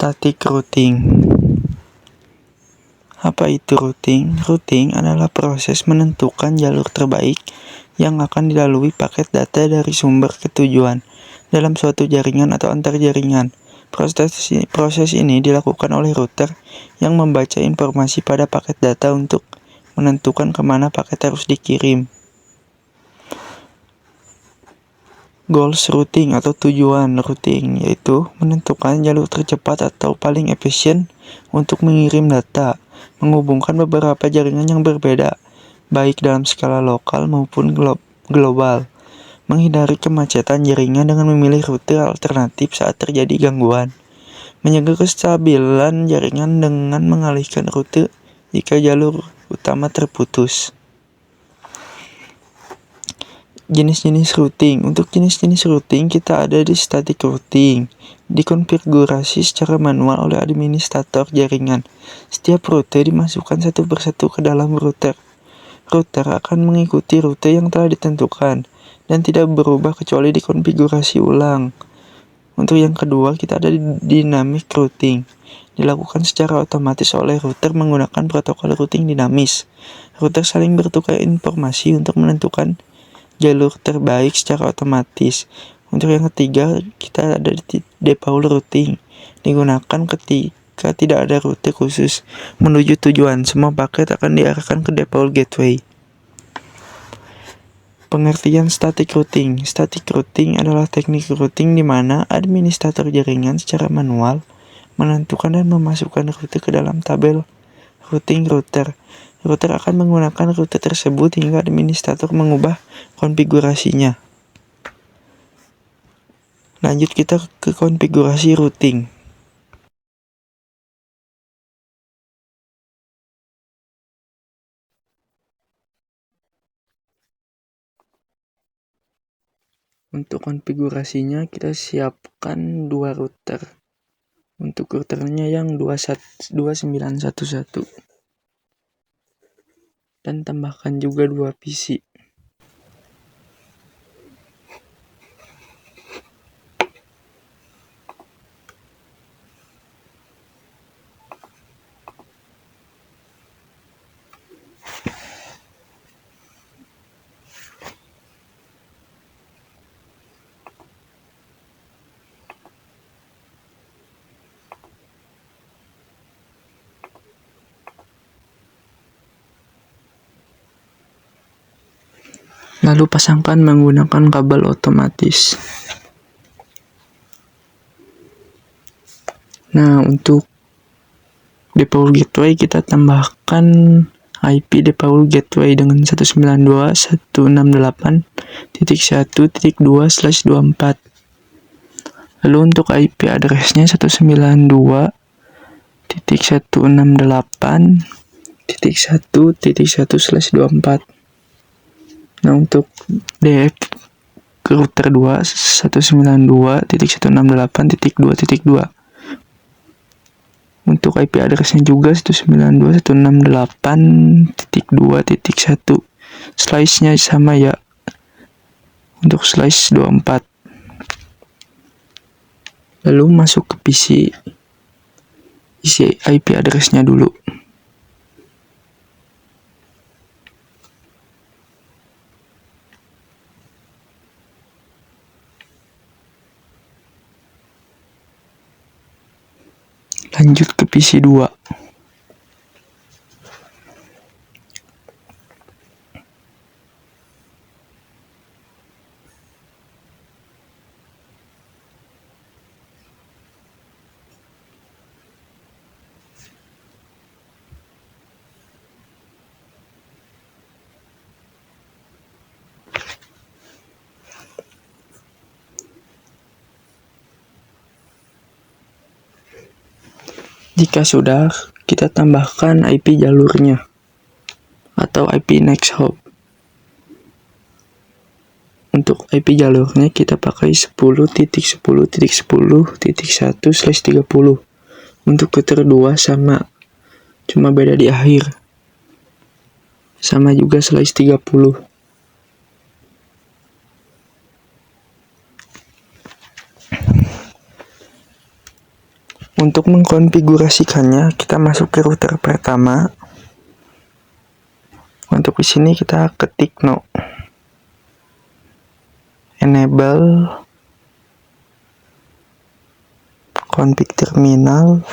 Static routing. Apa itu routing? Routing adalah proses menentukan jalur terbaik yang akan dilalui paket data dari sumber ke tujuan dalam suatu jaringan atau antar jaringan. Proses ini dilakukan oleh router yang membaca informasi pada paket data untuk menentukan kemana paket harus dikirim. Goals routing atau tujuan routing yaitu menentukan jalur tercepat atau paling efisien untuk mengirim data, menghubungkan beberapa jaringan yang berbeda, baik dalam skala lokal maupun global, menghindari kemacetan jaringan dengan memilih rute alternatif saat terjadi gangguan, menjaga kestabilan jaringan dengan mengalihkan rute jika jalur utama terputus. Jenis-jenis routing. Untuk jenis-jenis routing kita ada di static routing, dikonfigurasi secara manual oleh administrator jaringan. Setiap rute dimasukkan satu persatu ke dalam router. Router akan mengikuti rute yang telah ditentukan dan tidak berubah kecuali dikonfigurasi ulang. Untuk yang kedua kita ada di dynamic routing, dilakukan secara otomatis oleh router menggunakan protokol routing dinamis. Router saling bertukar informasi untuk menentukan jalur terbaik secara otomatis. Untuk yang ketiga, kita ada di default routing, digunakan ketika tidak ada rute khusus menuju tujuan. Semua paket akan diarahkan ke default gateway. Pengertian static routing. Static routing adalah teknik routing di mana administrator jaringan secara manual menentukan dan memasukkan rute ke dalam tabel routing router. Router akan menggunakan rute tersebut hingga administrator mengubah konfigurasinya. Lanjut kita ke konfigurasi routing. Untuk konfigurasinya kita siapkan dua router. Untuk routernya yang 2911 dan tambahkan juga 2 PC. Lalu pasangkan menggunakan kabel otomatis. Nah, untuk default gateway kita tambahkan IP default gateway dengan 192.168.1.2/24. Lalu untuk IP address-nya 192.168.1.1/24. Nah, untuk DF ke router 2 192.168.2.2. Untuk IP address-nya juga 192.168.2.1. Slice-nya sama ya. Untuk slice 24. Lalu masuk ke PC. Isi IP address-nya dulu. Lanjut ke PC 2. Jika sudah, kita tambahkan IP jalurnya atau IP next hop. Untuk IP jalurnya kita pakai 10.10.10.1/30. Untuk router 2 sama, cuma beda di akhir. Sama juga slice 30. Untuk mengkonfigurasikannya, kita masuk ke router pertama. Untuk di sini kita ketik no enable config terminal.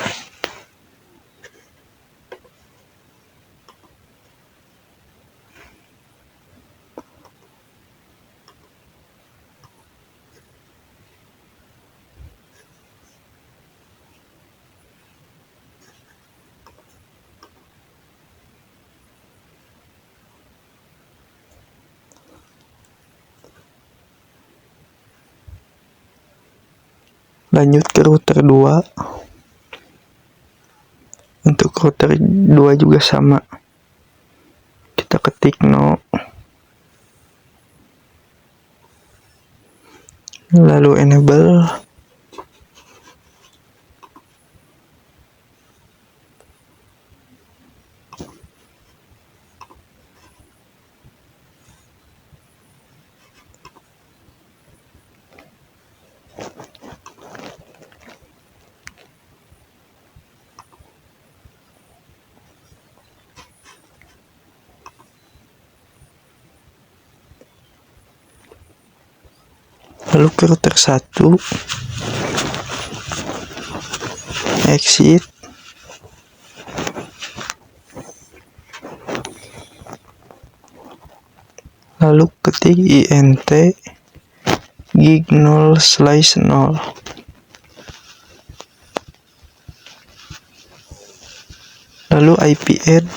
Lanjut ke router 2. Untuk router 2 juga sama. Kita ketik no. Lalu enable. Lalu ke router 1. Exit. Lalu ketik int gig 0/0. Lalu IP add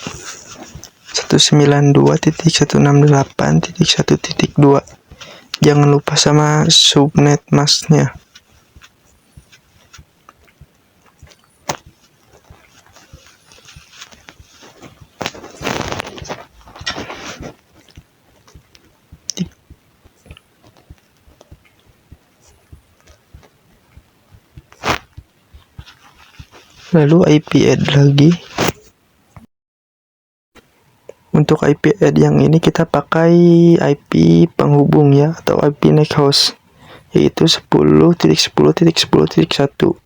192.168.1.2. Jangan lupa sama subnet masknya. Lalu IP add lagi. Untuk IP add yang ini kita pakai IP penghubung ya, atau IP next host, yaitu 10.10.10.1.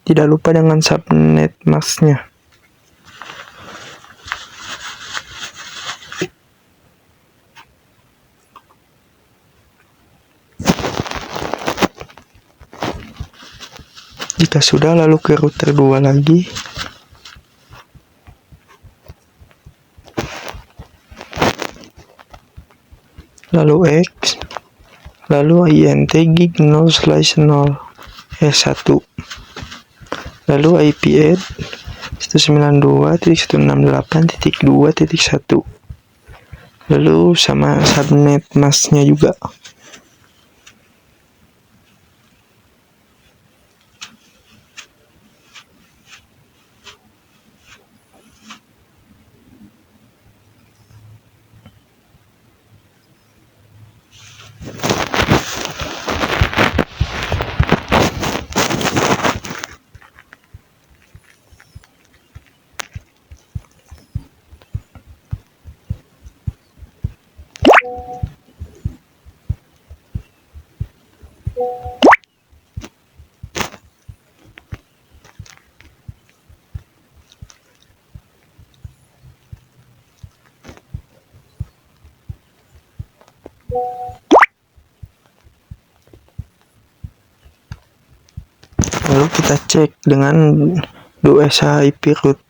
Tidak lupa dengan subnet masknya. Jika sudah, lalu ke router 2 lagi. Lalu X, lalu int gig 0/0 1. Lalu IP add 192.168.2.1. Lalu sama subnet masknya juga. Lalu kita cek dengan DOSH IP root.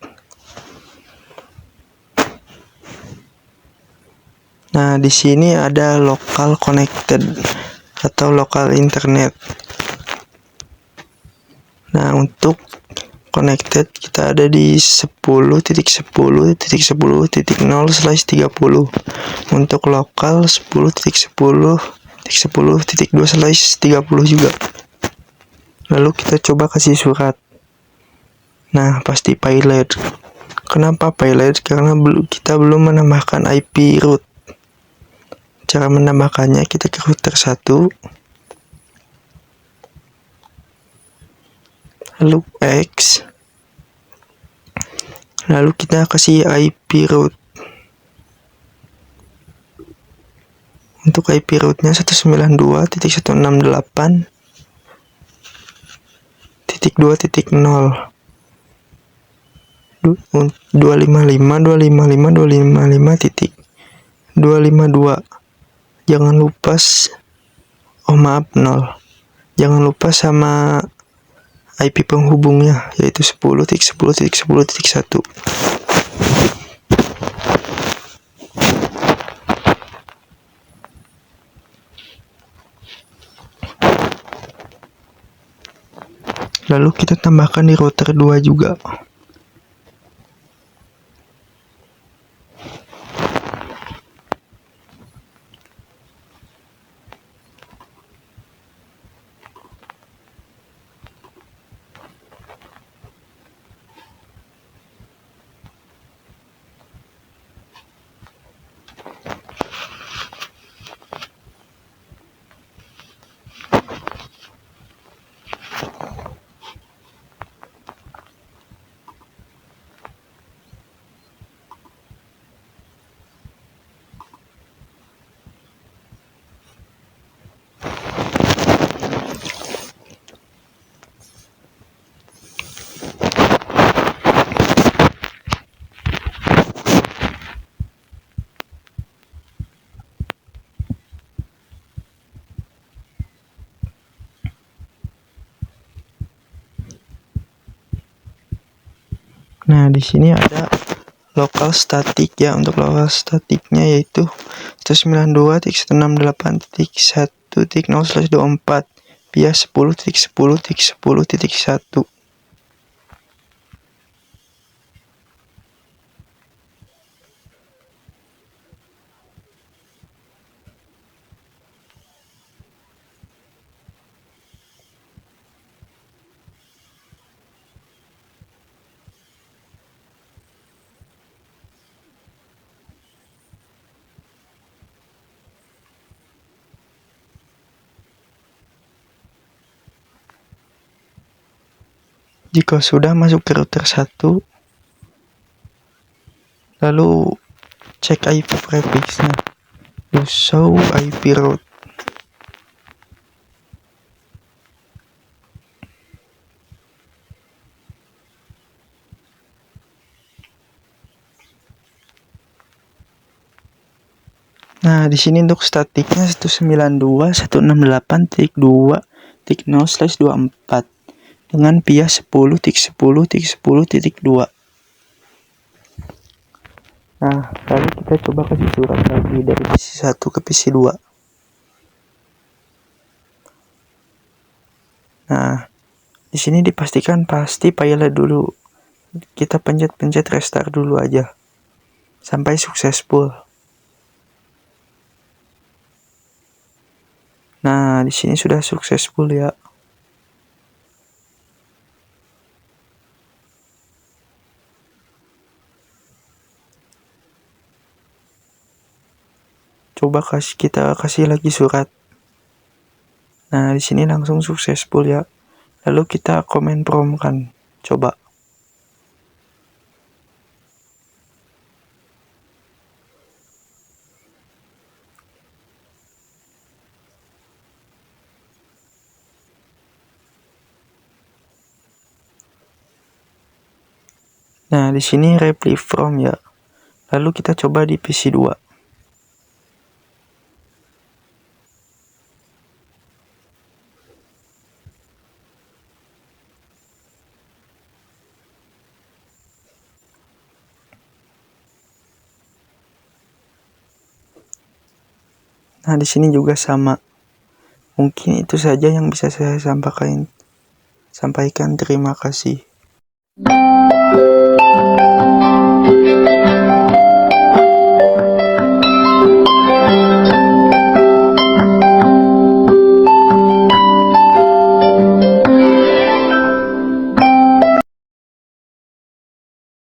Nah, di sini ada local connected atau local internet. Nah, untuk connected kita ada di 10.10.10.0/30. Untuk lokal 10.10.10.2/30 juga. Lalu kita coba kasih surat. Nah, pasti pilot. Kenapa pilot? Karena kita belum menambahkan IP root. Cara menambahkannya, kita ke router 1. Lalu X. Lalu kita kasih IP root. Untuk IP rootnya 192.168.1.2. titik 2.0 titik 252. Jangan lupa 0. Jangan lupa sama IP penghubungnya, yaitu 10.10.10.1. Lalu kita tambahkan di router 2 juga. Nah, di sini ada lokal statik ya. Untuk lokal statiknya yaitu 192.168.1.0/24 via 10.10.10.1. Jika sudah masuk ke router 1, lalu cek IP prefixnya. Show IP route. Nah, di sini untuk statiknya 192.168.2.0/24 dengan via 10.10.10.2. Nah, lalu kita coba kasih surat lagi dari PC 1 ke PC 2. Nah, di sini dipastikan pasti pilot dulu. Kita pencet restart dulu aja sampai successful. Nah, di sini sudah successful ya. Coba kita kasih lagi surat. Nah, di sini langsung successful ya. Lalu kita comment prompt kan. Coba. Nah, di sini reply from ya. Lalu kita coba di PC 2. Nah, di sini juga sama. Mungkin itu saja yang bisa saya sampaikan. Terima kasih.